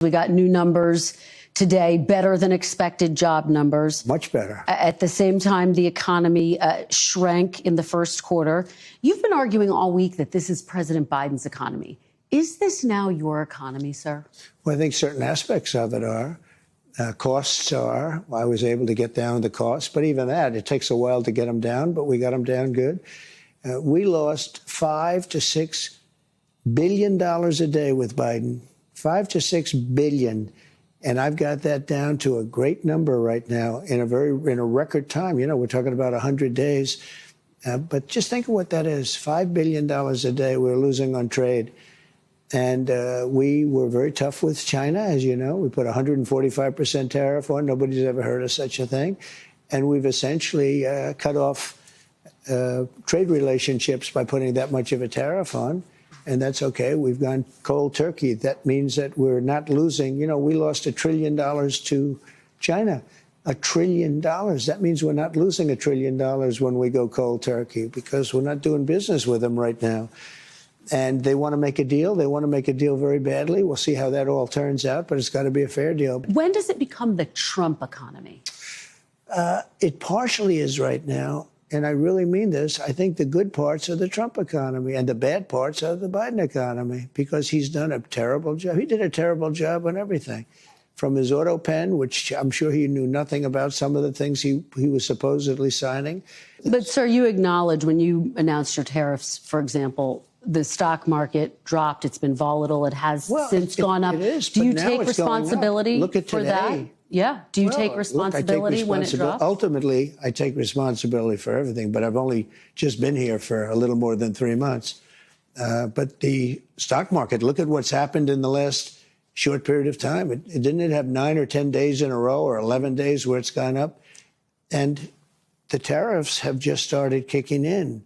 We got new numbers today, better than expected job numbers. Much better. At the same time, the economy shrank in the first quarter. You've been arguing all week that this is President Biden's economy. Is this now your economy, sir? Well, I think certain aspects of it are. Costs are. I was able to get down the costs, but even that, it takes a while to get them down, but we got them down good. We lost $5 to $6 billion a day with Biden. $5 to $6 billion. And I've got that down to a great number right now in a record time. You know, we're talking about 100 days. But just think of what that is. $5 billion a day we're losing on trade. And we were very tough with China, as you know. We put 145% tariff on. Nobody's ever heard of such a thing. And we've essentially cut off trade relationships by putting that much of a tariff on. And that's okay. We've gone cold turkey. That means that we're not losing. You know, we lost $1 trillion to China. $1 trillion. That means we're not losing $1 trillion when we go cold turkey because we're not doing business with them right now. And they want to make a deal. They want to make a deal very badly. We'll see how that all turns out, but it's got to be a fair deal. When does it become the Trump economy? It partially is right now. And I really mean this. I think the good parts are the Trump economy and the bad parts are the Biden economy because he's done a terrible job. He did a terrible job on everything. From his auto pen, which I'm sure he knew nothing about some of the things he was supposedly signing. But, sir, you acknowledge when you announced your tariffs, for example, the stock market dropped. It's been volatile. It has since gone up. It is, Do you take responsibility for that? Yeah. Do you take responsibility when it drops? Ultimately, I take responsibility for everything, but I've only just been here for a little more than 3 months. But the stock market, look at what's happened in the last short period of time. Didn't it have 9 or 10 days in a row or 11 days where it's gone up? And the tariffs have just started kicking in.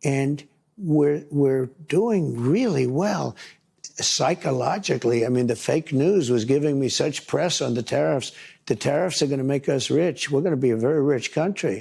And we're doing really well. Psychologically, I mean, the fake news was giving me such press on the tariffs. The tariffs are going to make us rich. We're going to be a very rich country.